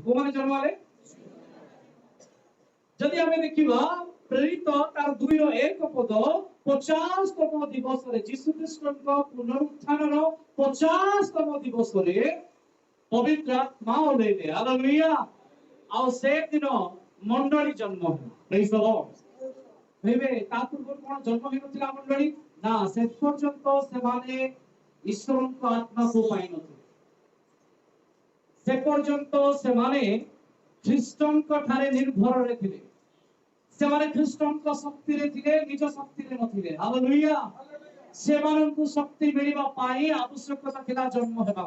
कोमाने जन्म हेले जदि आमे देखिबा प्रेरित तार 2 रो 1 पद 50तम दिवस रे यीशु ख्रीष्टଙ୍କ पुनरुत्थानର 50तम दिवस रे पवित्र आत्मा ओलेले हालेलुया आ से दिन मंडली जन्म प्रेज द लॉर्ड हेबे ता पूर्व कोन जन्म हेनथिला मंडली ना से पर्यंत से माने ईश्वरଙ୍କ आत्मा को पाइ नथिले से पर्यंत से माने ख्रीष्टଙ୍କ ठारे निर्भर रथिले से माने ख्रीष्टଙ୍କ शक्ति रे थिले निज शक्ति रे नथिले हालेलुया से माननकु शक्ति मिलिबा पाई आवश्यकता थिला जन्म हेबा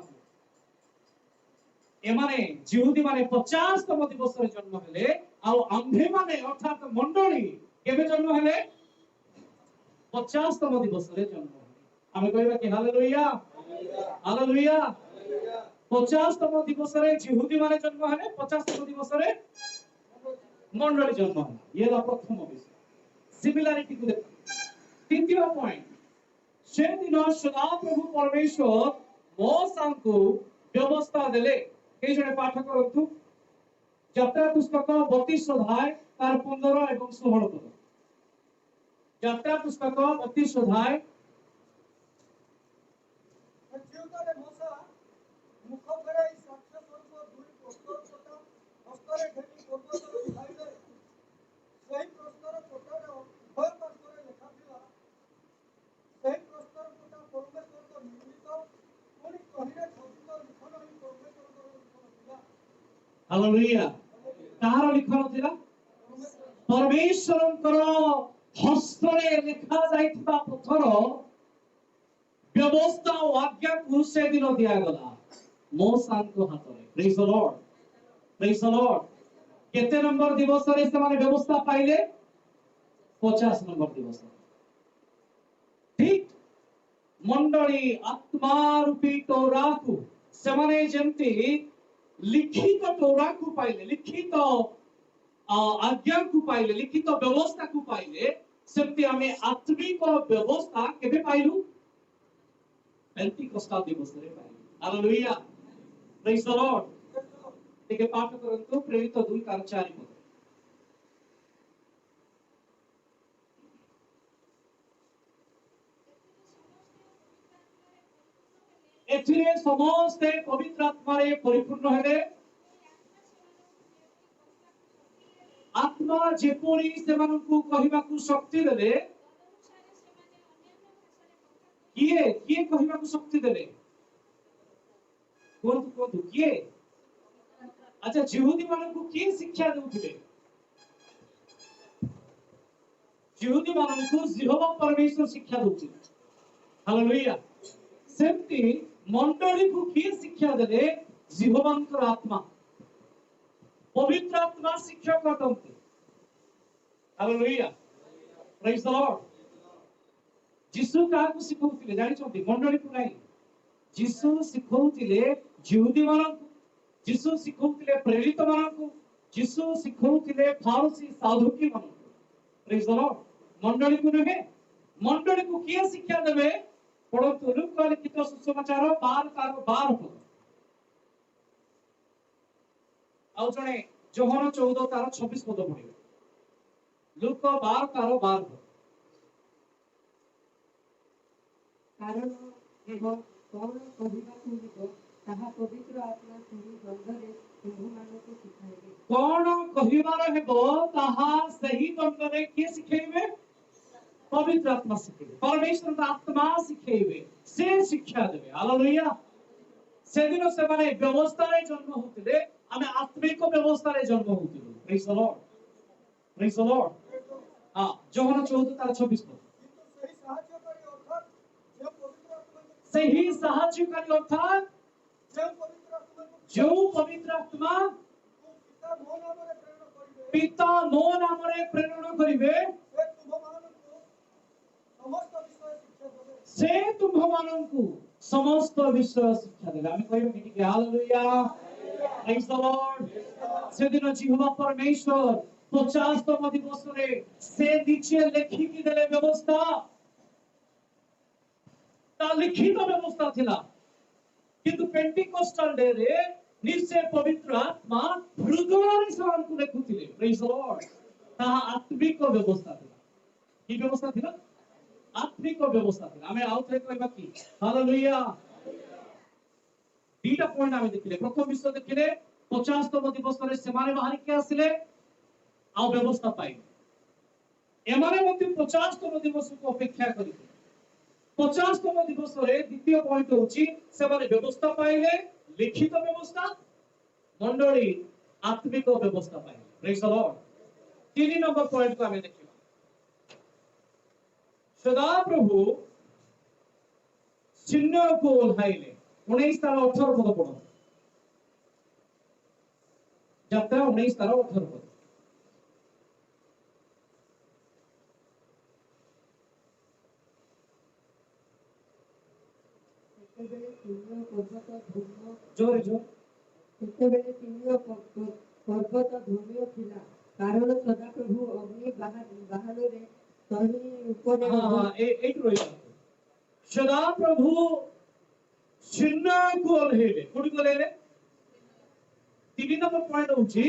एमाने जिहुदी माने 50तम दिवस रे जन्म हेले आ आंभे माने अर्थात मंडली केबे जन्म हेले 50तम दिवस रे जन्म हेले आमे कहबा कि हालेलुया हालेलुया 50तम दिवस रे जिहुदी माने जन्म हेले 50तम दिवस रे मंडली जन्म हेले ये ला प्रथम विषय सिमिलरिटी को देख तृतीय पॉइंट से दिन सदा प्रभु परमेश्वर मोसा को व्यवस्था देले के जने पाठ करथु यात्रा पुस्तक 32 अध्याय तार 15 एवं 16 पद यात्रा पुस्तक 32 अध्याय जीवतले मोसा मुख फेराई साक्ष्य स्वरूप दुई प्रस्तर पता हस्तरे ढेकी पर्वतर उठाइले सही प्रस्तर पतार उभय पार्श्वरे लेखा थिला सही प्रस्तर पता परमेश्वर निर्मित पुणी कहिरे खचित लिखन ही परमेश्वर हालेलुया तार लिखन थिला परमेश्वरंकर हस्तरे लिखा जाइथिबा पत्थर व्यवस्था और आज्ञा को से दिन दिया गला मोसा को हाथ रे प्रेज द लॉर्ड केते नंबर दिवस रे से माने व्यवस्था पाइले 50 नंबर दिवस ठीक मंडली आत्मा रूपी तोरा को से माने जेंती लिखित तोरा को पाइले लिखित आज्ञा को पाइले लिखित व्यवस्था को पाइले सेमती हमें आत्मिक व्यवस्था केबे पाइलु पेंटिकोस्टल दिवस रे पाइलु हालेलुया प्रेज द लॉर्ड ठीक है पाठ करंतु प्रेरित 2 कार 4 पद एथिरे समस्त पवित्र आत्मा रे परिपूर्ण हेले आत्मा जेपरी सेमानकु कहिबाकु शक्ति देले किए कहिबाकु शक्ति देले कोन किए अच्छा जिहुदी मानकु किए शिक्षा देउथिले जिहुदी मानकु यहोवा परमेश्वर शिक्षा देउथिले हालेलुया सेमती मंडली को किए शिक्षा देले यहोवांकर आत्मा पवित्र आत्मा शिक्षक अटंती हालेलुया प्रेज द लॉर्ड यीशु काहकु सिखौथिले जानि छथि मंडली को नाही यीशु सिखौथिले यहूदी मानकु यीशु सिखौथिले प्रेरित मानकु यीशु सिखौथिले फारसी साधुकी मानकु प्रेज द लॉर्ड मंडली को नहे मंडली को किए शिक्षा देबे परंतु लूका लिखित सुसमाचार 12 तार 12 पद आउ जने जोहन 14 तार 26 पद पढिबे लूका 12 तार 12 पद कारण एवं कौन कहिबाकु हेबो ताहा पवित्र आत्मा सही दंडरे तुमମାନଙ୍କୁ ଶିଖାଇବେ कौन कहिबार हेबो ताहा सही दंडरे के शिखाइबे पवित्र आत्मा शिखाइबे परमेश्वर का आत्मा शिखाइबे से शिक्षा देबे हालेलुया से दिन से माने व्यवस्था रे जन्म होतिले आमे आत्मिक व्यवस्था रे जन्म होतिलु प्रेज द लॉर्ड हां जोहन 14 तार 26 पद सही साहाय्यकारी अर्थात जो पवित्र आत्मा पिता मो नाम रे प्रेरण करिवे से तुम माननकु समस्त विषय शिक्षा देबे आमे कहबो कि हालेलुया प्रेज द लॉर्ड से दिन यहोवा परमेश्वर 50तम दिवस रे से नीचे लिखि कि देले व्यवस्था ता लिखित व्यवस्था थिला किंतु पेंटिकोस्टल डे रे निश्चय पवित्र आत्मा हृदय से देखुले प्रेज द लॉर्ड ताहा आत्मिक व्यवस्था थिला की व्यवस्था थिला आत्मिक व्यवस्था थिला हमें आउथरे कहबा की हालेलुया दीटा पॉइंट आमे देखिले प्रथम विषय देखिले 50तम दिवस रे सेमाने बाहर के आसिले आ व्यवस्था पाई एमाने मध्ये 50तम दिवस को अपेक्षा करी 50तम दिवस रे द्वितीय पॉइंट होची सेमाने व्यवस्था पाइले लिखित व्यवस्था मंडली आत्मिक व्यवस्था पाइले praise the Lord 3 number point को आमे देखिबा सदा प्रभु चिन्ह को ओल्हाइले 19 तारा 18 पद पढ़ो यात्रा 19 तारा 18 पद ସେତେବେଳେ ସିଂହ ପର୍ବତ ଧୂମ जोर जोर ସେତେବେଳେ ସିଂହ ପର୍ବତ ଧୂମ୍ୟ ଥିଲା କାରଣ ସଦାପ୍ରଭୁ ଅଗ୍ନି ବାହାନରେ ତହିଁ ଉପରେ हाँ एक रोई सदा प्रभु चिन्ह को ओल्हाइले कोडी को लेले 3 नंबर पॉइंट होची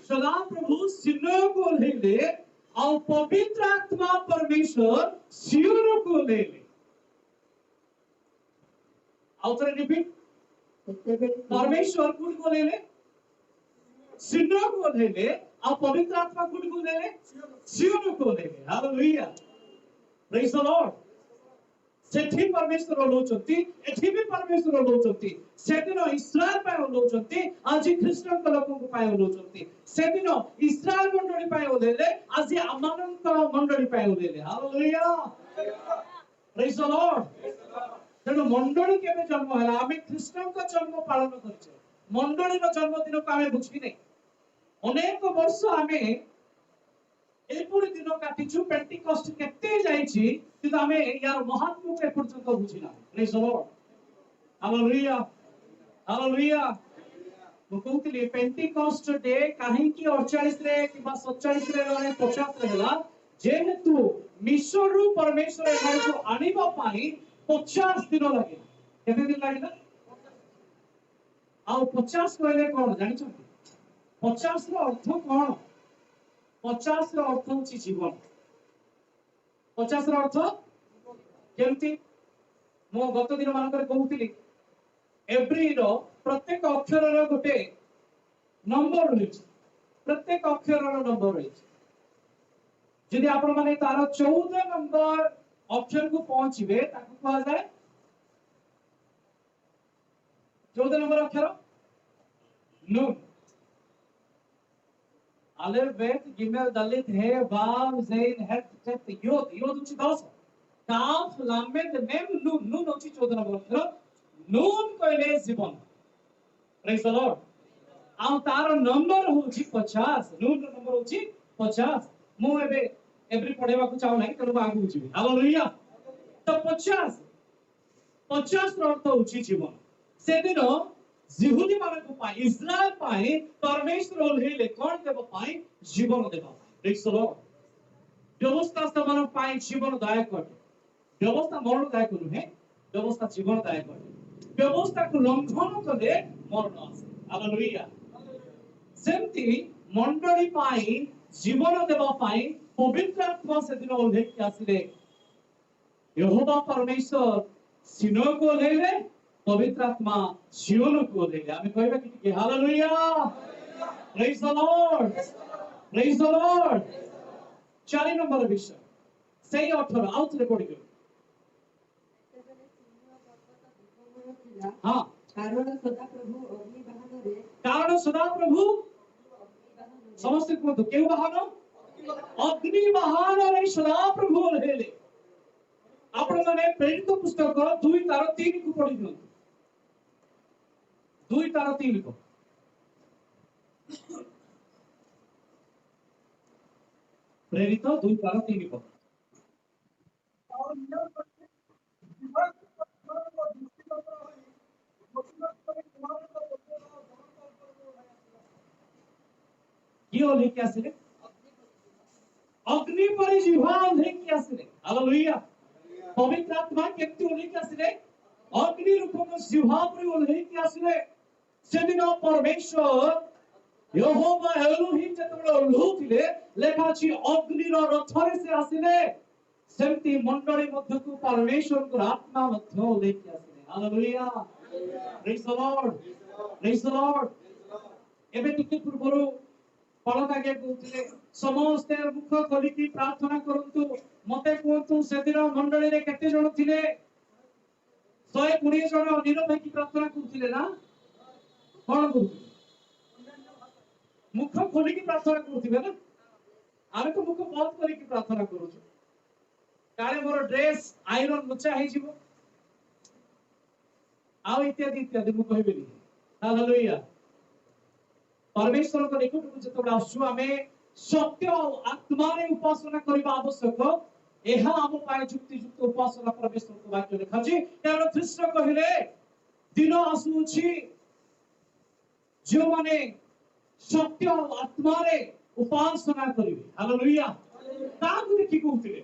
सदा प्रभु चिन्ह को ओल्हाइले आ पवित्र आत्मा परमेश्वर सियोन को ओल्हाइले आउथरे रिपीट ସେତେବେଳେ परमेश्वर कुड को लेले सिन्नो को लेले और पवित्र आत्मा कुड को लेले सियोन को लेले हालेलुया प्रेज द लॉर्ड सेठी परमेश्वर लोचंती एठी भी परमेश्वर लोचंती सेदिन इस्राएल पाए लोचंती आज ख्रिस्टन लोक को पाए लोचंती सेदिन इस्राएल मंडली पाए लेले आज अमानंत मंडली पाए लेले हालेलुया प्रेज द लॉर्ड तेणु मंडली केबे जन्म हला आमे ख्रिस्टन का जन्म पालन करछे मंडली रो जन्मदिन को आमे बुझी नै अनेक वर्ष आमे एपुरी दिन काटिछु पेंटिकॉस्ट केते जाईछि किंतु आमे यार महात्मा के पर्यंत बुझिना praise the Lord hallelujah hallelujah मु कहउतली पेंटिकॉस्ट डे काहे की 48 रे किबा 47 रे रे 50 रे हला जेहेतु मिशर रु परमेश्वर एठार को आनिबा पाई 50 दिन लगे केते दिन लागिला आ 50 कहले कोन जानि छथि 50 रो अर्थ कोन 50 रो अर्थ होची जीवन 50 रो अर्थ केमति मो गत दिन मानकर कहउतली एवरी रो प्रत्येक अक्षर रो गोटे नंबर रहिछ प्रत्येक अक्षर रो नंबर रहिछ यदि आपण माने तार 14 नंबर ऑप्शन को पहुंचबे ताकू कहा जाए 14 नंबर अक्षर नून अलेफ बेत गिमेल दलित हे वाव ज़ैन हेत तेत योद योद उची 10 काफ लाम में मेम नून नून उची 14 नंबर अक्षर नून कहले जीवन प्रेज द लॉर्ड आ तार नंबर होची 50 नून रो नंबर होची 50 मु एबे एवरी पढेबा को चाहो नाही तेनु आगु बुझिबे हालेलुया तो 50 रो अर्थ होची जीवन से दिन जिहुदी मान को पाई इस्राएल पाई परमेश्वर ओल्हेले कोन देव पाई जीवन देव प्रेज द लॉर्ड व्यवस्था समान पाई जीवन दायक अटे व्यवस्था मरण दायक नुहे व्यवस्था जीवन दायक अटे व्यवस्था को लंघन कले मरण आसे हालेलुया सेमती मंडली पाई जीवन देव पाई पवित्र आत्मा से दिन ओल्हे के आसिले यहोवा परमेश्वर सिनो को लेले पवित्र आत्मा सियोन को लेले आमे कहबा कि hallelujah praise the Lord praise the Lord 4 number विषय सही 18 आउट रिकॉर्ड करो ସେତେବେଳେ ସିଂହ ପର୍ବତ ଧୂମମୟ ଥିଲା हां କାରଣ ସଦାପ୍ରଭୁ ଅଗ୍ନି ବାହାନରେ कारण सदा प्रभु समस्त को तो केउ बहानो अग्नि बहानो रे सदा प्रभु लेले आपण माने प्रेरित पुस्तक 2 तार 3 को पढि दियो 2 तार 3 को प्रेरित 2 तार 3 को और नियम करके विभाग को दृष्टिगत होई मुसीबत करे कुमार को बोलते हो जमन कर को है कियो लेके आसिले अग्नि पर जिह्वा लेके आसिले हालेलुया पवित्र आत्मा केमती लेके आसिले अग्नि रूप को जिह्वा पर लेके आसिले सेदिन परमेश्वर यहोवा एलोहिम जेतेबेले ओल्होथिले लेखा अछि अग्निर रथरे से आसिले सेमती मंडली मध्यकु परमेश्वरको आत्मा मध्य ओल्हेकी आसिले hallelujah praise the Lord praise the Lord एबे टिके पूर्वरु पलक आगे कहउथिले समस्त मुख खोलिकी प्रार्थना करंतु मते कहतु सेदिन मंडली रे केते जण थिले 120 जण निरपेक्षी प्रार्थना करथिले ना कोन करथिले मुख खोलिकी प्रार्थना करथिबे ना आमे तो मुख बंद करिकी प्रार्थना करूछु काले मोर ड्रेस आयरन मुचा हे जिवो आउ इत्यादि इत्यादि मु कहबेनी हालेलुया परमेश्वर को निकट को जतबे आसु आमे सत्य आत्मा रे उपासना करबा आवश्यक एहा हम पाए जुक्ति युक्त उपासना परमेश्वर को वाक्य लिखा छी कारण कृष्ण कहिले दिन आसुछि जो माने सत्य आत्मा रे उपासना करिवे हालेलुया ताकु देखि कहउथिले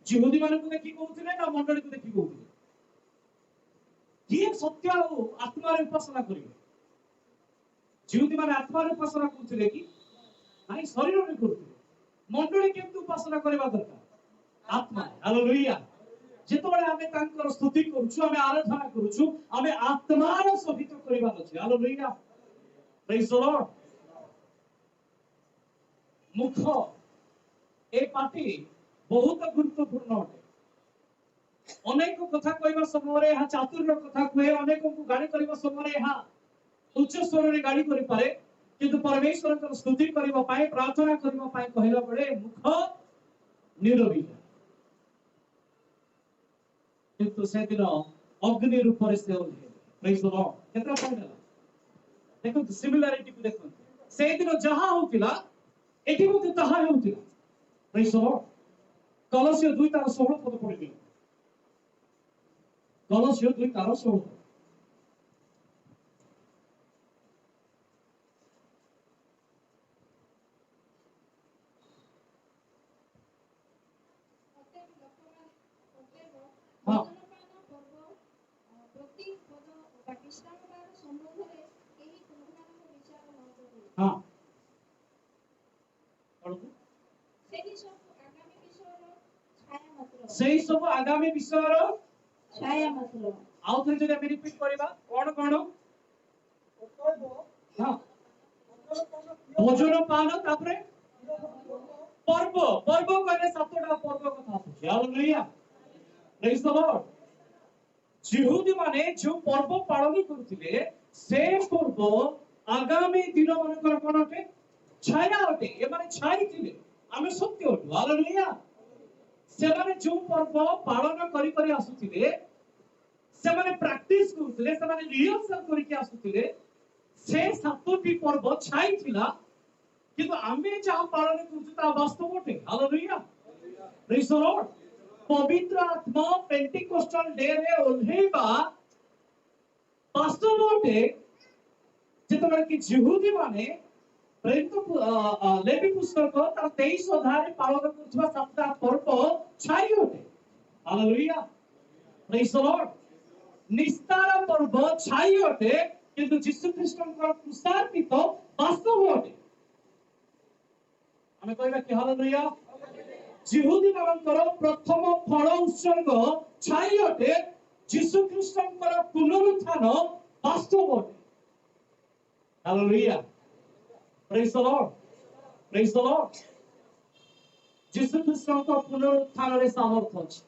जिहुदी माने को देखि कहउथिले ना मंडली को देखि कहउथिले किए सत्य आत्मा रे उपासना करिवे जिहुदी माने आत्मा रे उपासना करथिले कि नाही शरीर रे करथिले मंडली केमति उपासना करबा दरकार आत्मा हालेलुया जेतबेले आमे तांकर स्तुति करूछु आमे आराधना करूछु आमे आत्मार सहित करबा अछि हालेलुया प्रेज द लॉर्ड मुख ए पाटी बहुत गुरुत्वपूर्ण अटे अनेक कथा कहबा समय रे हा चातुर्य कथा कहे अनेक को गाड़ी करबा समय रे हा उच्च स्वर रे गाड़ी करि पारे किंतु परमेश्वर को स्तुति करबा पाए प्रार्थना करबा पाए कहला बडे मुख निरबी किंतु से दिन अग्नि रूप रे से ओल्हे प्रेज द लॉर्ड केतना पॉइंट देखो सिमिलरिटी को देखो से दिन जहां होतिला एठी मते ताहा होतिला प्रेज द लॉर्ड कलसियो 2 तार 16 पद पढिबे कलसियो 2 तार 16 हाँ हाँ सेही सब आगामी विषय रो छाया मात्र आउ थे जदि हम रिपीट करबा कोन कोन हां भोजन पान तापरे पर्व पर्व कहले सातटा पर्व कथा आछी हालेलुया प्रेज द लॉर्ड जिहुदी माने जो पर्व पालन करथिले से पर्व आगामी दिन मानकर कोन अटे छाया अटे ए माने छाई थिले आमे सत्य अटु हालेलुया से माने जो पर्व पालन करी करी आसुथिले से माने प्रैक्टिस करथिले से माने रिहर्सल करी के आसुथिले से सातोटी पर्व छाई थिला किंतु आमे जहां पालन करछु ता वास्तव अटे हालेलुया प्रेज द लॉर्ड पवित्र आत्मा पेंटिकोस्टल डे रे ओल्हेबा वास्तव अटे जेतबे कि यहूदी माने लेवी पुस्तक तार 23 अध्याय रे पालन करथबा सातटा पर्व छाई अटे हालेलुया प्रेज द लॉर्ड निस्तार पर्व छाई अटे किंतु यीशु ख्रीष्टଙ୍କର पुसार्पित वास्तव अटे ଆମେ କହିବା କି ହାଲେଲୁୟା जिहुदी मानकर प्रथम फल उत्सर्ग छाई अटे यीशु ख्रीष्टଙ୍କର पुनरुत्थान वास्तव अटे hallelujah praise the Lord praise the Lord यीशु ख्रीष्टଙ୍କ पुनरुत्थान रे सामर्थ्य अछि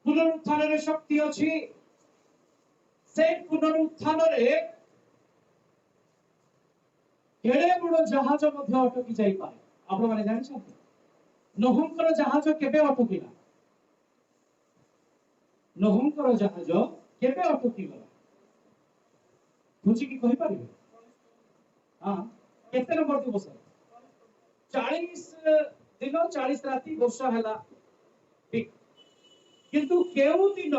पुनरुत्थान रे शक्ति अछि से पुनरुत्थान रे केड़े बड़ जहाज मध्य अटकी जाई पारे आपण माने जानि छथि नोहंकर जहाज केबे अटकिला नोहंकर जहाज केबे अटकिला बुझी की कहि पारिबे हां केते नंबर दिवस 40 दिन 40 राती वर्षा हैला ठीक किंतु केउ दिन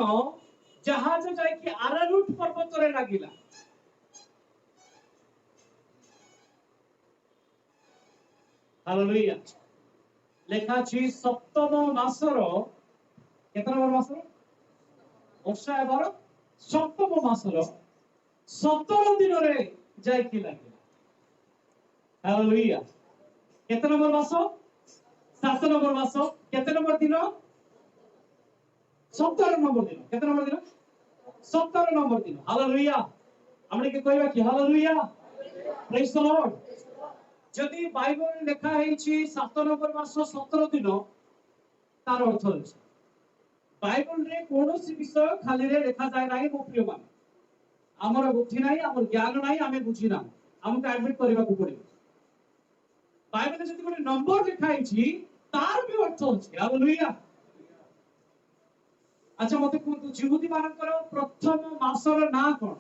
जहाज जाय कि आरारुट पर्वत रे लागिला हालेलुया लेखा छी सप्तम मासर केतना नंबर मासर वर्षा हेबार सप्तम मासर 17 दिन रे जाय कि लागिला हालेलुया केते नंबर मास 7 नंबर मास केते नंबर दिन 17 नंबर दिन केते नंबर दिन 17 नंबर दिन हालेलुया हमने के कहबा कि हालेलुया प्रेज द लॉर्ड जदि बाइबल रे लिखा है 7 नंबर मास 17 दिन तार अर्थ अछि बाइबल रे कोनोसी विषय खाली रे लिखा जाय नाही मो प्रिय मान हमर बुद्धि नाही हमर ज्ञान नाही हमें बुझी ना हमके एडमिट करबा को पड़े बाइबल रे जदि कोन नंबर लिखा है तार भी अर्थ अछि हालेलुया अच्छा मते कोन जिहुदी मानकर प्रथम मासर ना कोन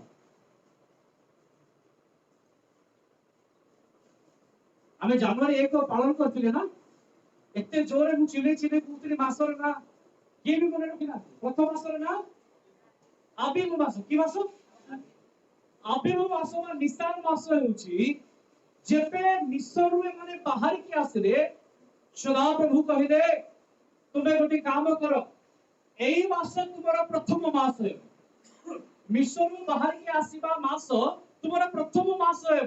हमें जनवरी 1 पालन करथिले ना एते जोरे मु चिले चिले कुतरी मासर ना ये भी मने रखिना प्रथम मासर ना आबिब मास की मास आबिब मास मा निसान मास होउची जेपे मिस्र रे माने बाहर के आसले सदा प्रभु कहिले तुमे गोटी काम करो एई मास तुमरा प्रथम मास है मिस्र रे बाहर के आसीबा मास तुमरा प्रथम मास है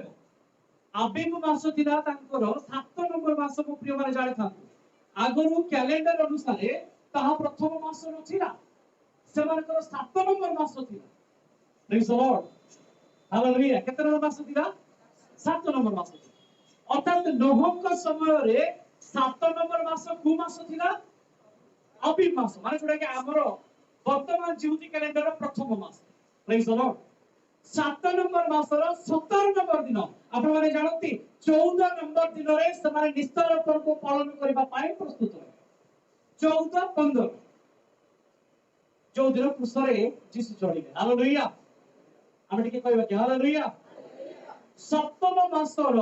आबिब मास थिला तांकर 7 नंबर मास को प्रिय माने जाने था आगरु कैलेंडर अनुसार ताहा प्रथम मास नथिला सेमानकर 7 नंबर मास थिला प्रेज द लॉर्ड हालेलुया केते नंबर मास थिला 7 नंबर मास अर्थात नोहक समय रे 7 नंबर मास को मास थिला आबिब मास माने जोडा के हमर वर्तमान जीवती कैलेंडर प्रथम मास प्रेज द लॉर्ड 7 नंबर मासर 17 नंबर दिन आपण माने जानती 14 नंबर दिन रे समाने निस्तर पर्व पालन करबा पाए प्रस्तुत है 14 15 जो दिन पुसरे जीसु चढ़िले हालेलुया हम टिके कहबा कि हालेलुया सप्तम मासर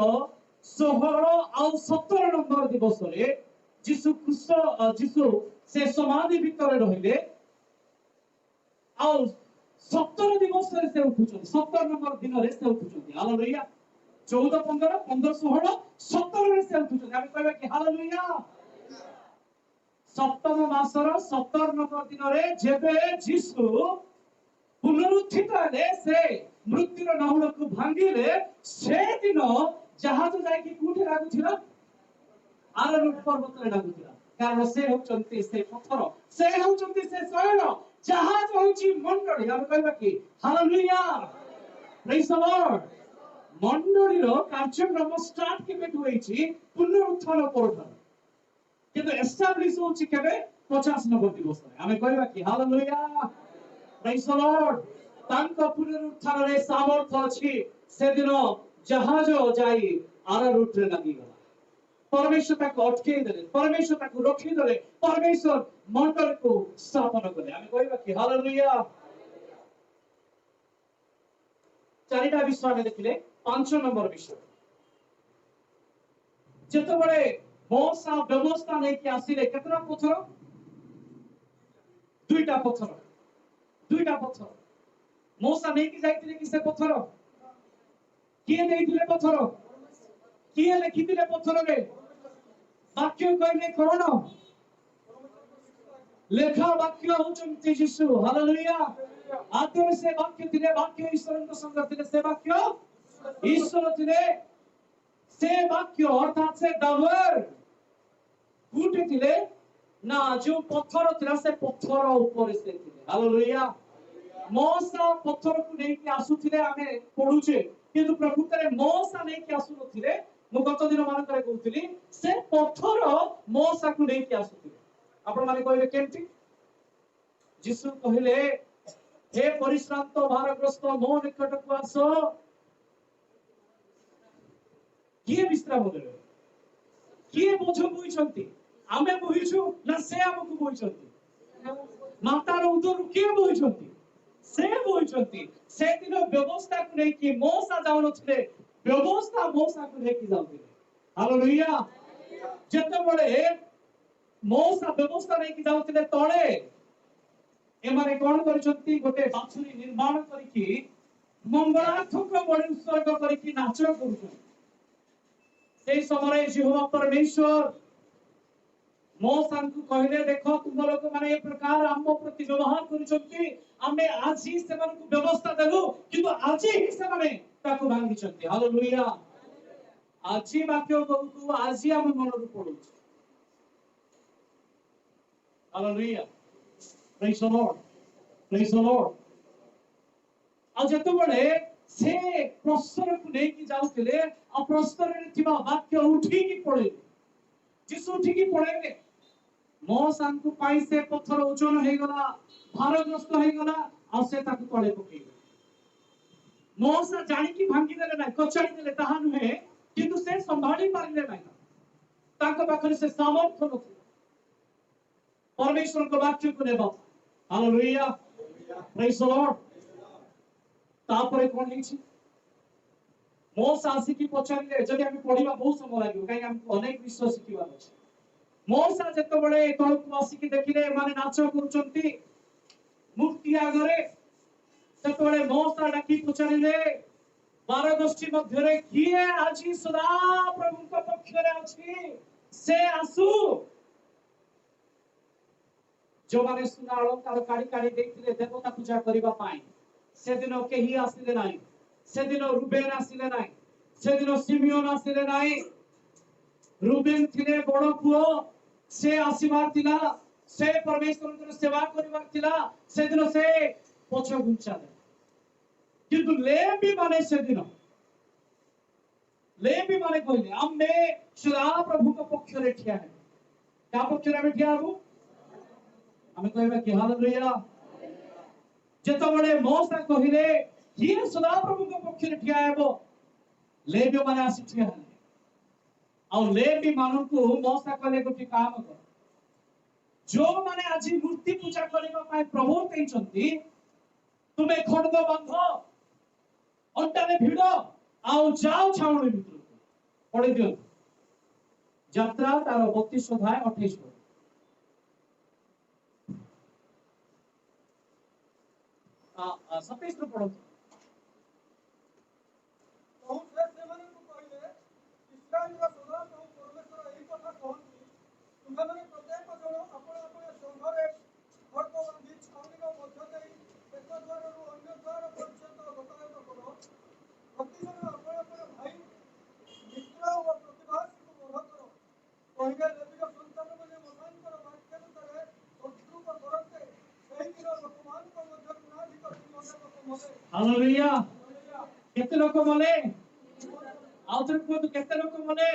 16 आ 17 नंबर दिवस रे जीसु क्रिस्त जीसु से समाधि भीतर रहिले आ 17 दिवस रे से उठुछन 17 नंबर दिन रे से उठुछन हालेलुया 14 15 15 16 17 रे से उठुछन हम कहबा कि हालेलुया सप्तम मासर 17 नंबर दिन रे जेबे जीसु पुनरुत्थित हेले से मृत्युर नाहुड़ को भांगिले से दिन जहाज जाय कि कोठे लागुथिला आरोन पर्वत रे लागुथिला कारण से होचंती से पत्थर से होचंती से शैल जहाज होची मंडली हम कहबा कि हालेलुया प्रेज द लॉर्ड मंडली रो कार्यक्रम स्टार्ट केबे होईची पुनरुत्थान परठन किंतु एस्टैब्लिश होची केबे 50 नंबर दिवस रे हम कहबा कि हालेलुया प्रेज द लॉर्ड तांको पुनरुत्थान रे सामर्थ्य अछि से दिन जहाज जाई आरोन रे लागि गला परमेश्वर ताको अटके देले परमेश्वर ताको रखी देले परमेश्वर मंडल को स्थापन कले हम कहबा कि हालेलुया चारिटा विषय हम देखिले 5 नंबर विषय जतो बडे मोसा व्यवस्था नै कि आसीले केतना पत्थर दुईटा पत्थर मोसा नै कि जाइतिले कि से पत्थर किए देइतिले पत्थर किए लिखितिले पत्थर रे वाक्य कहले कोन लेखा वाक्य होचंती जीसु हालेलुया आत्मा से वाक्य थिले वाक्य ईश्वरଙ୍କ संग थिले से वाक्य ईश्वर थिले से वाक्य अर्थात से दवर गुटे थिले ना जो पत्थर थिला से पत्थर ऊपर से थिले हालेलुया मोसा पत्थर को नै कि आसुथिले आमे पढुचे किंतु प्रकृତରେ मोसा नै कि आसु नथिले मु गत दिन मान करे कहउतली से पत्थर मोसा को नै कि आसुथिले आपण माने कहले केमति जीसु कहले हे परिश्रांत भारग्रस्त मो निकट को आसो किए विश्राम देबे किए बोझ बोइछंती आमे बोइछु ना से हमकु बोइछंती मातार उदर किए बोइछंती से बोइछंती से दिन व्यवस्था को नै कि मोसा जाउन छले व्यवस्था मोसा को नै कि जाउथिले हालेलुया जते बडे मोसा व्यवस्था नै कि जाउथिले तळे एमाने कोन करछंती गोटे बाछुरी निर्माण करिकि मंगलार्थक बडे उत्सर्ग करिकि नाच करूछन से समय यहोवा परमेश्वर मोसा को कहले देखो तुम लोग माने ए प्रकार आम प्रति व्यवहार करूछंती आमे आज ही से व्यवस्था देलु किंतु आज ही से माने ताको भांगी छंती हालेलुया आज वाक्य को आज आम मन पड़ू। Hallelujah, praise the Lord, praise the Lord. आ जेतबेले से प्रस्तर को लेके जाउथिले आ प्रस्तर रे थिबा वाक्य उठी की पड़े, जिस उठी की पड़े मौसा को पाई से पत्थर ओजन हे गला, भारग्रस्त हे गला आ से ताकू तळे पकेइले। मौसा जानि की भांगी देले ना, कचाड़ी देले ताहा नुहे, किंतु से संभाली पारिले ना। ताको पाखरे से सामर्थ्य नथिला परमेश्वर को वाक्य को नेबा। Hallelujah, praise the Lord. तापरे कोन हेछि मौसा आसी की पचारिले, जदि हम पढिबा बहुत समय लागियो, काई हमको अनेक विषय शिखिबार अछि। मौसा जेतबेले तळକୁ आसी की देखिले माने नाच करूचंती मूर्ति आगरे, सेतबेले मौसा डाकी पचारिले 12 गोष्ठी मध्यरे किए आजी सदा प्रभुଙ୍କ पक्षरे अछि से आसु। जो माने सुना अलंकार काढी काढी देखिले देवता पूजा करिबा पाई, से दिन केही आसिले नाही, से दिन रूबेन आसिले नाही, से दिन सिमियोन आसिले नाही। रूबेन थिले बड़ पुओ, से आसीबार थिला, से परमेश्वरଙ୍କର सेवा करिबार थिला, से दिन से पछ घुंचा दे। किंतु लेवी माने कहले आम्मे सदा प्रभुଙ୍କ पक्षरे ठिया है। का पक्षरे हम ठिया हबु? हम कहबा कि हालेलुया। जेतबेले मौसा कहिले किए सदा प्रभुଙ୍କ पक्षरे ठिया हेबो, लेवी माने आसी ठिया हेले। आ लेवी माननकु मौसा कहले गोटी काम कर, जो माने आज मूर्ति पूजा करबा पाए प्रभु कहचंती, तुमे खड्ग बांध, अंटाने भिड़ आउ जाओ छाउणी भितर पड़े दियो। यात्रा तार 32 अध्याय 28 पद। आ 27 रो पढो। बहुत से सेमानकु कहिले इस्राएलर सदा प्रभु परमेश्वर एही कथा कहନ୍ତି, तुमे माने प्रत्येक जण आपण आपण संघरे खड्ग बांधी छाउणीर मध्य देई एक द्वारରୁ अन्य द्वार पर्यंत गतागत करो। प्रति जण आपण आपण भाई मित्र ଓ ପ୍ରତିଭାସୀକୁ ବଧ କର। କହିଲେ ଲେବୀର ସନ୍ତାନମାନେ ମଥାଙ୍କର ବାକ୍ୟାନୁସାରେ ସଦୃପ କରନ୍ତେ, ସେହି ଦିନ ଲୋକମାନଙ୍କ ମଧ୍ୟରୁ ଗୁଣାଧିକ 3000 ଲୋକ ମଲେ। हालेलुया। केते लोक मले? आउथरे को केते लोक मले?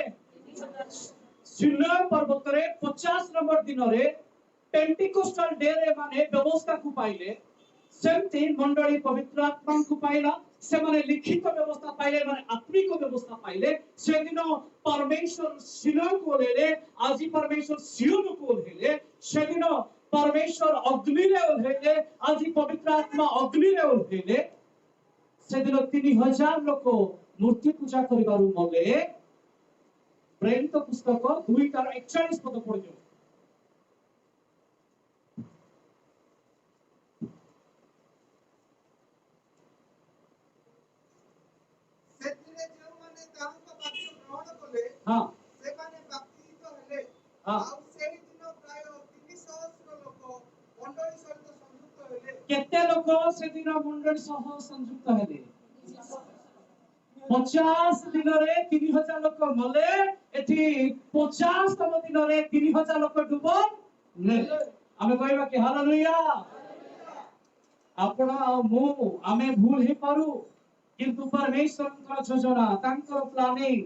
सिनाई पर्वत रे 50 नंबर दिन रे पेंटिकोस्टल डे रे माने व्यवस्था को पाइले, सेमती मंडली पवित्र आत्मा को पाइला, से माने लिखित व्यवस्था पाइले, माने आत्मिक व्यवस्था पाइले। से दिन परमेश्वर सिनाई को लेले, आज परमेश्वर सियोन को लेले, से दिन परमेश्वर अग्नि रे ओल्हेले, आज पवित्र आत्मा अग्नि रे ओल्हेले। से दिन 3000 लोक मूर्ति पूजा करिबारु मले। प्रेरित पुस्तक 2:41 पद पढियो। ସେଥିରେ ଯେଉଁମାନେ ତାହାଙ୍କ ବାକ୍ୟ ଗ୍ରହଣ କଲେ, हां ସେମାନେ ବାପ୍ତିତ ହେଲେ। हां ଆଉ ସେହି ଦିନ ପ୍ରାୟ 300 ଲୋକ ମଣ୍ଡଳୀ ସହିତ ସଂଯୁକ୍ତ ହେଲେ। केते लोक से दिन मंडली सह संयुक्त हेले? 50 दिन रे 3000 लोक मले। एठी 50 तम दिन रे 3000 लोक डुबो नेले। आमे कहबा कि हालेलुया। आपण आ मु आमे भूल हे पारू, किंतु परमेश्वरଙ୍କ योजना तांकर प्लानिंग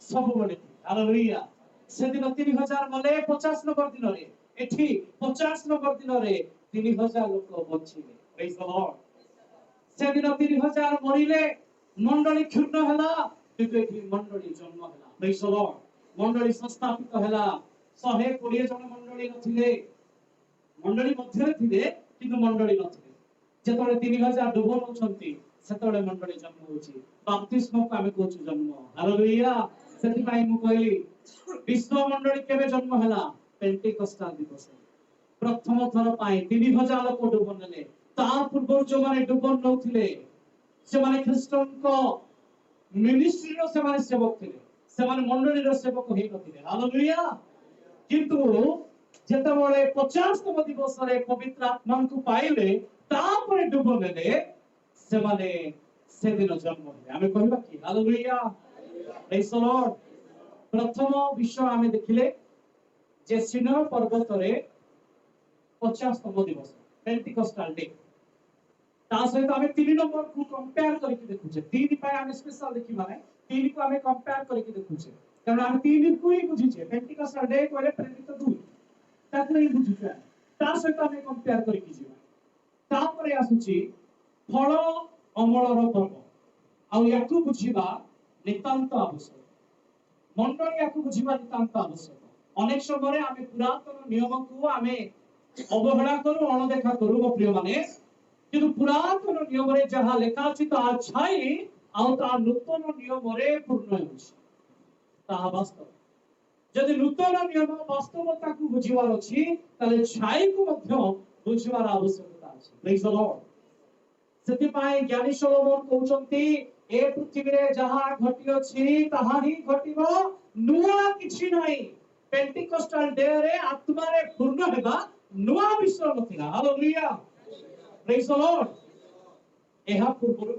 सब बडे। हालेलुया। से दिन 3000 मले 50 नंबर दिन रे, एठी 50 नंबर दिन रे 3000 लोक बचिले। Praise the Lord. से दिन 3000 मरिले, मंडली क्षुण्ण हला, किंतु एठी मंडली जन्म हला। Praise the Lord. मंडली संस्थापित हला। 120 जन मंडली नथिले, मंडली मध्यरे थिले किंतु मंडली नथिले। जेतबेले 3000 डुबो नउछंती, सेतबेले मंडली जन्म होछि। बाप्तिस्म को आमे कहछु जन्म। हालेलुया। सेति पाई मु कहली विश्व मंडली केबे जन्म हला? पेंटिकोस्टल दिवस। प्रथम थर पाई 3000 लोक डुबो नेले। ता पूर्व जो माने डुबो नउथिले, से माने ख्रिस्टन को मिनिस्ट्री रो से माने सेवक थिले, से माने मंडली रो सेवक हेइ नथिले। हालेलुया। किंतु जेतबेले 50 तम दिवस रे पवित्र आत्मा को पाइले, तापरे डुबो नेले, से माने से दिन जन्म हेले। आमे कहबा कि हालेलुया। Praise the Lord. प्रथम विषय आमे देखिले जे सिनर पर्वत रे 50तम दिवस पेंटिकॉस्टल डे ता सहित आमे 3 नंबर को कंपेयर करके देखुचे 3 पाए आमे स्पेशल देखि माने 3 को आमे कंपेयर करके देखुचे कारण आमे 3 को ही बुझिचे पेंटिकॉस्टल डे कोले प्रेरित 2 ताकू ही बुझिचे ता सहित आमे कंपेयर करके जिवा तापरे आसुची फल अमलर पर्व आउ याकू बुझिबा नितांत आवश्यक मंडली याकू बुझिबा नितांत आवश्यक अनेक समय आमे पुरातन नियम को आमे अवहेला करू अणदेखा करू गो प्रिय माने किंतु पुरातन नियम रे जहा लेखा अछि ता छाई आउ ता नूतन नियम रे पूर्ण होछि ता वास्तव जदि नूतन नियम वास्तवता को बुझिवार अछि ताले छाई को मध्य बुझिवार आवश्यकता अछि प्रेज द लॉर्ड सेति पाए ज्ञानी सोलोमन कहउचंती ए पृथ्वी रे जहा घटी अछि ताहा ही घटिबो नुआ किछि नाही पेंटिकॉस्टल डे रे आत्मा रे पूर्ण हेबा नुआ विषय नथिला हालेलुया प्रेज द लॉर्ड एहा पूर्वरु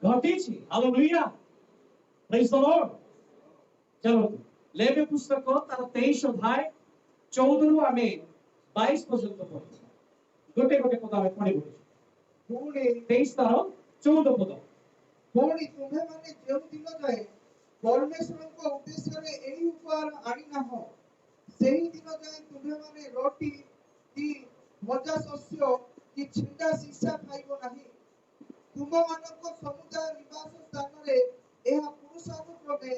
घटिछि हालेलुया प्रेज द लॉर्ड चलो लेवी पुस्तक तार 23 अध्याय 14 रु आमे 22 पर्यंत पढिबा गोटे गोटे पद आमे पढिबो पुणे 23 तार 14 पद पुणी तुम्हें माने जेउ दिन जाए परमेश्वर को उद्देश्य रे एही उपहार आनी ना हो सेही दिन जाए तुम्हें माने रोटी की भजा शस्य की छिंडा शीशा खाइबो नाही तुम मानक समुदाय निवास स्थान रे एहा पुरुषानुक्रमे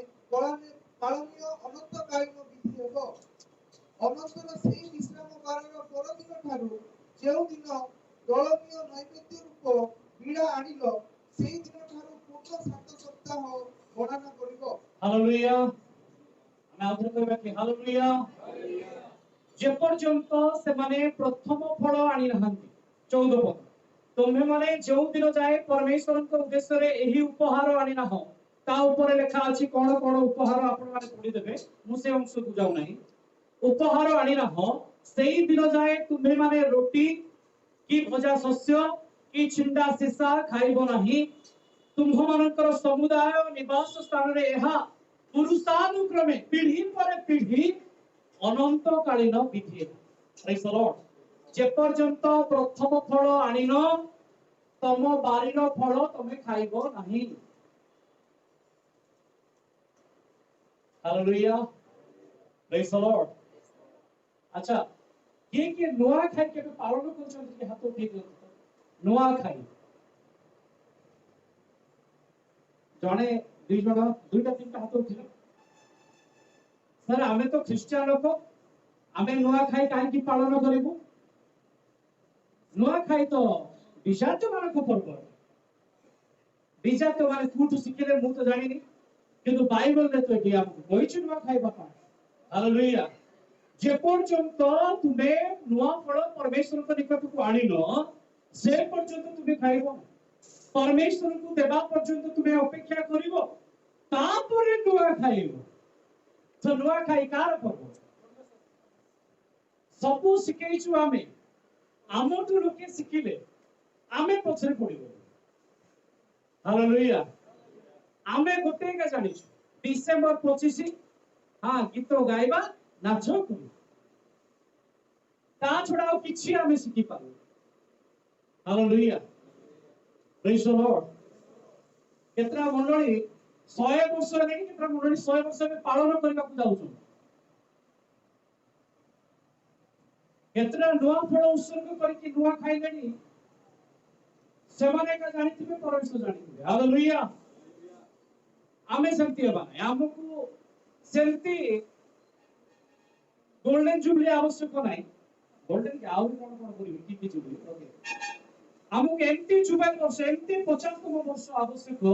पालनीय अनंत कालीन विधि हेबो अनंतर सेही विश्राम बारर परदिन ठारू जेउ दिन दलनीय नैवेद्य रूप बीड़ा आनिलो सेही दिन ठारू पूर्ण 7 सप्ताह गणना करिबो हालेलुया हमें आदर करबा कि हालेलुया जे पर्यंत से माने प्रथम फल आनी नहंती 14 पद तुम्हें माने जो दिन जाए परमेश्वर को उद्देश्य रे एही उपहार आनी ना हो ता ऊपर लिखा अछि कोन कोन उपहार आपण माने पढि देबे मु से अंश को जाउ नाही उपहार आनी ना हो सेही दिन जाए तुम्हें माने रोटी की भजा शस्य की छिंडा सीसा खाइबो नाही तुम्ह मानकर समुदाय निवास स्थान रे एहा पुरुषानुक्रमे पीढ़ी पर पीढ़ी अनंत कालीन विधि प्रेज द लॉर्ड जे पर्यंत प्रथम फल आनिन तम बारीर फल तमे खाइबो नाही हालेलुया प्रेज द लॉर्ड अच्छा ये नुआ खाई के पालन करछन कि हाथ उठे नुआ खाई जने दुई जण दुईटा तीनटा हाथ उठिले सर आमे तो ख्रिस्टियन लोक आमे नुआ खाई काहे की पालन करिबु नुआ खाई तो विजात मान को पर्व विजात माने कुठु सिखिले मु तो जानिनी किंतु बाइबल रे तो एटी हमको कहिछु नुआ खाई बापा हालेलुया जे पर्यंत तुमे नुआ फल परमेश्वर को निकट को आनिनो से पर्यंत तुमे खाइबो परमेश्वर को देबा पर्यंत तुमे अपेक्षा करिवो तापरे नुआ खाइबो तो नुआ खाई कार पर्व सबु सिखैछु आमे आमोटु लोके सिखिले आमे पछरे पडिबो हालेलुया आमे गोटे का जानिछु डिसेंबर 25 हां गीत गाइबा नाच करू ता छडा किछि आमे सिखि पारू हालेलुया प्रेज द लॉर्ड केतरा मंडली 100 वर्ष नहीं केतरा मंडली 100 वर्ष में पालन करबा को जाउछन केतरा नुआ फल उत्सर्ग करके नुआ खाइलेनी से माने का जानिथिबे परमेश्वर जानिथिबे हालेलुया आमे सेमती हेबा हमकु सेमती गोल्डन जुबली आवश्यक नाही गोल्डन के आउर कोन कोन करिवे की जुबली ओके हमकु एमती जुबल वर्ष एमती 50तम वर्ष आवश्यक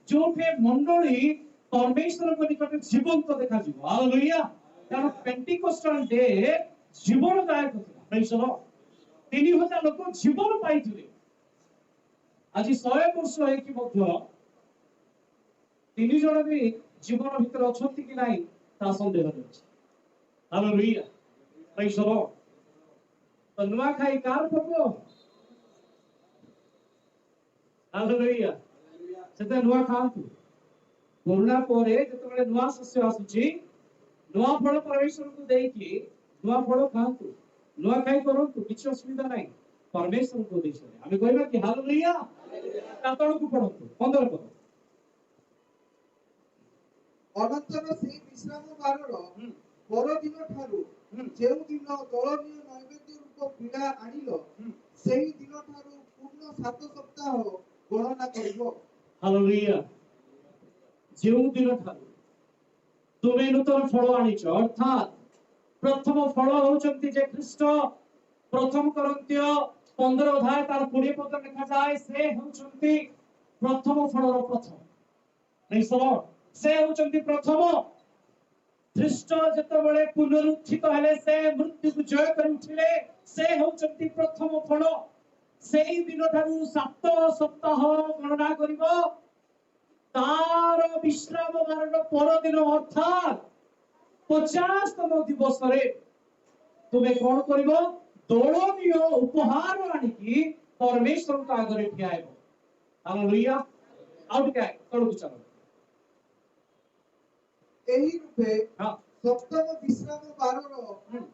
जोठे मंडली परमेश्वर को निकट जीवंत देखा जिवो हालेलुया कारण पेंटिकॉस्टल डे जीवन दायक था प्रेज द लॉर्ड 3000 लोक जीवन पाइथिले आज 100 वर्ष है कि मध्य 3 जण भी जीवन भीतर अछंती कि नाही ता संदेह अछि हालेलुया प्रेज द लॉर्ड तो नुआ खाई कार पको हालेलुया सेते नुआ खांतु ପୁରୁଣା ପରେ ଯେତେବେଳେ ନୂଆ ଶସ୍ୟ ଆସୁଛି, ନୂଆ ଫଳ ପରମେଶ୍ୱରଙ୍କୁ ଦେଇକି ନୂଆ ଫଳ ଖାଆନ୍ତୁ, ନୂଆ ଖାଇ କରନ୍ତୁ, କିଛି ଅସୁବିଧା ନାହିଁ। ପରମେଶ୍ୱରଙ୍କ ଉଦ୍ଦେଶ୍ୟରେ ଆମେ କହିବା କି ହାଲେଲୁୟା। ତା ତଳକୁ ପଢନ୍ତୁ 15 ପଦ। ଅନନ୍ତର ସେହି ବିଶ୍ରାମ ବାରର ପରଦିନ ଠାରୁ ଯେଉଁ ଦିନ ଦଳନୀୟ ନୈବେଦ୍ୟ ରୂପ ପିଡ଼ା ଆଣିଲ, ସେହି ଦିନ ଠାରୁ ପୂର୍ଣ୍ଣ 7 ସପ୍ତାହ ଗଣନା କରିବ। ହାଲେଲୁୟା। ଯେଉଁ ଦିନ ଠାରୁ ତୁମେ ନୂତନ ଫଳ ଆଣିଛ, ଅର୍ଥାତ୍ ପ୍ରଥମ ଫଳ ହଉଛନ୍ତି ଯେ ଖ୍ରୀଷ୍ଟ। ପ୍ରଥମ କରନ୍ତୀୟ 15 ଅଧ୍ୟାୟ ତାର 20 ପଦ ଲେଖାଯାଏ, ସେ ହେଉଛନ୍ତି ପ୍ରଥମ ଫଳର ପ୍ରଥମ। Praise the Lord। ସେ ହେଉଛନ୍ତି ପ୍ରଥମ। ଖ୍ରୀଷ୍ଟ ଯେତେବେଳେ ପୁନରୁତ୍ଥିତ ହେଲେ, ସେ ମୃତ୍ୟୁକୁ ଜୟ କରି ଉଠିଲେ, ସେ ହେଉଛନ୍ତି ପ୍ରଥମ ଫଳ। ସେଇ ଦିନଠାରୁ 7 ସପ୍ତାହ ଗଣନା କରିବ। ତାର ବିଶ୍ରାମ ବାରର ପରଦିନ ଅର୍ଥାତ୍ 50ତମ ଦିବସରେ ତୁମେ କଣ କରିବ? ଦୋଳନୀୟ ଉପହାର ଆଣିକି ପରମେଶ୍ୱରଙ୍କ ଆଗରେ ଠିଆ ହେବ। ହାଲେଲୁୟା। ଆଉ ଟିକେ ତଳକୁ ଚାଲ। ଏହି ରୂପେ ହଁ ସପ୍ତମ ବିଶ୍ରାମ ବାରର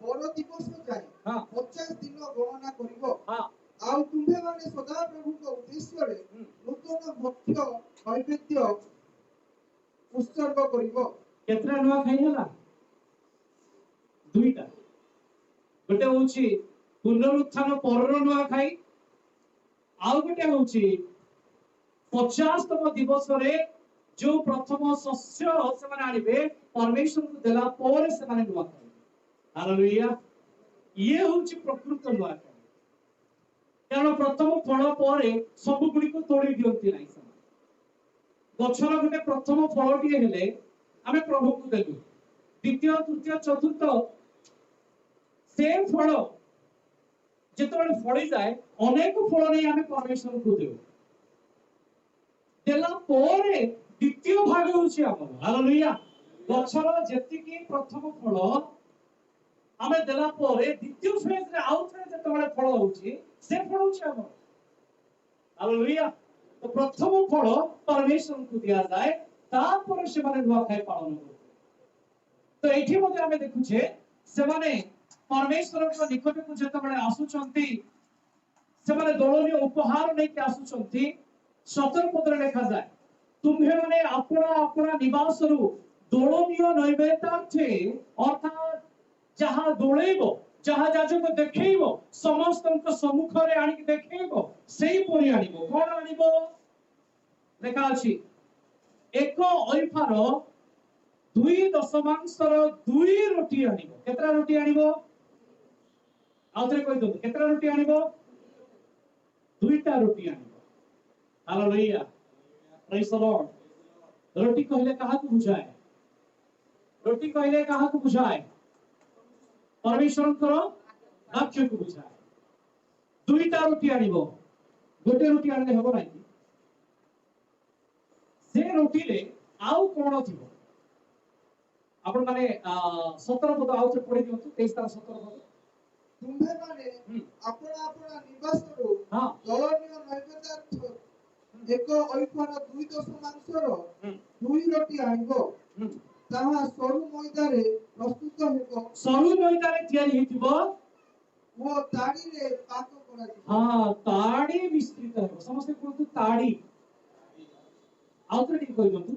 ପର ଦିବସ ଯାଏ ହଁ 50 ଦିନ ଗଣନା କରିବ। ହଁ ଆଉ ତୁମ୍ଭେମାନେ ସଦାପ୍ରଭୁଙ୍କ ଉଦ୍ଦେଶ୍ୟରେ ନୂତନ ଭକ୍ଷ୍ୟ ନୈବେଦ୍ୟ ଉତ୍ସର୍ଗ କରିବ। କେତେଟା ନୂଆ ଖାଇ ହେଲା? ଦୁଇଟା। ଗୋଟେ ହଉଛି ପୁନରୁତ୍ଥାନ ପରର ନୂଆ ଖାଇ, ଆଉ ଗୋଟେ ହଉଛି 50ତମ ଦିବସରେ ଯୋଉ ପ୍ରଥମ ଶସ୍ୟ ସେମାନେ ଆଣିବେ, ପରମେଶ୍ୱରଙ୍କୁ ଦେଲା ପରେ ସେମାନେ ନୂଆ ଖାଇବେ। ହାଲେଲୁୟା। ଇଏ ହଉଛି ପ୍ରକୃତ ନୂଆ ଖାଇ। କାରଣ ପ୍ରଥମ ଫଳ ପରେ ସବୁ ଗୁଡିକୁ ତୋଳି ଦିଅନ୍ତି ନାହିଁ ସେମାନେ। ଗଛର ଗୋଟେ ପ୍ରଥମ ଫଳଟିଏ ହେଲେ ଆମେ ପ୍ରଭୁଙ୍କୁ ଦେଲୁ, ଦ୍ୱିତୀୟ ତୃତୀୟ ଚତୁର୍ଥ ସେ ଫଳ ଯେତେବେଳେ ଫଳିଯାଏ, ଅନେକ ଫଳ ନେଇ ଆମେ ପରମେଶ୍ୱରଙ୍କୁ ଦେଉ। ଦେଲା ପରେ ଦ୍ୱିତୀୟ ଭାଗ ହଉଛି ଆମର। ହାଲେଲୁୟା। ଗଛର ଯେତିକି ପ୍ରଥମ ଫଳ ଆମେ ଦେଲା ପରେ ଦ୍ୱିତୀୟ ଫେଜରେ ଆଉ ଥରେ ଯେତେବେଳେ ଫଳ ହଉଛି, ସେ ଫଳ ହଉଛି ଆମର। ହାଲେଲୁୟା। ତ ପ୍ରଥମ ଫଳ ପରମେଶ୍ୱରଙ୍କୁ ଦିଆଯାଏ, ତାପରେ ସେମାନେ ନୂଆଖାଇ ପାଳନ କରନ୍ତି। ତ ଏଇଠି ମଧ୍ୟ ଆମେ ଦେଖୁଛେ, ସେମାନେ ପରମେଶ୍ୱରଙ୍କ ନିକଟକୁ ଯେତେବେଳେ ଆସୁଛନ୍ତି, ସେମାନେ ଦୋଳନୀୟ ଉପହାର ନେଇକି ଆସୁଛନ୍ତି। 17 ପଦରେ ଲେଖାଯାଏ, ତୁମ୍ଭେମାନେ ଆପଣା ଆପଣା ନିବାସରୁ ଦୋଳନୀୟ ନୈବେଦ୍ୟାର୍ଥେ, ଅର୍ଥାତ୍ ଯାହା ଦୋଳେଇବ, ଯାହା ଯାଜକ ଦେଖେଇବ, ସମସ୍ତଙ୍କ ସମ୍ମୁଖରେ ଆଣିକି ଦେଖେଇବ, ସେଇପରି ଆଣିବ। କଣ ଆଣିବ? ଲେଖା ଅଛି, 1 ଅଇଫାର 2 ଦଶମାଂଶର 2 ରୋଟି ଆଣିବ। କେତେଟା ରୋଟି ଆଣିବ? ଆଉ ଥରେ କହିଦିଅନ୍ତୁ, କେତେଟା ରୋଟି ଆଣିବ? 2ଟା ରୋଟି ଆଣିବ। ହାଲେଲୁୟା। ପ୍ରେଜ୍ ଦ ଲର୍ଡ। ରୋଟି କହିଲେ କାହାକୁ ବୁଝାଏ? ରୋଟି କହିଲେ କାହାକୁ ବୁଝାଏ? ପରମେଶ୍ୱରଙ୍କର ବାକ୍ୟକୁ ବୁଝାଏ। 2ଟା ରୋଟି ଆଣିବ, ଗୋଟେ ରୋଟି ଆଣିଲେ ହେବ ନାହିଁ। ସେ ରୋଟିରେ ଆଉ କଣ ଥିବ? ଆପଣ ମାନେ 17 ପଦ ଆଉ ଥରେ ପଢି ଦିଅନ୍ତୁ, 23 ତାର 17 ପଦ। ତୁମ୍ଭେମାନେ ଆପଣା ଆପଣା ନିବାସରୁ ହଁ ଦଳନୀୟ ନୈବେଦ୍ୟାର୍ଥ 1 ଅଇଫାର 2 ଦଶମାଂଶର 2 ରୋଟି ଆଣିବ। ତାହା ସରୁ ମଇଦାରେ ପ୍ରସ୍ତୁତ ହେବ ସରୁ ମଇଦାରେ ତିଆରି ହେଇଥିବ ଓ ତାଡ଼ିରେ ପାକ କରାଯିବ। ହଁ, ତାଡ଼ି ମିଶ୍ରିତ ହେବ। ସମସ୍ତେ କୁହନ୍ତୁ ତାଡ଼ି। ଆଉ ଥରେ ଟିକେ କହିଦିଅନ୍ତୁ।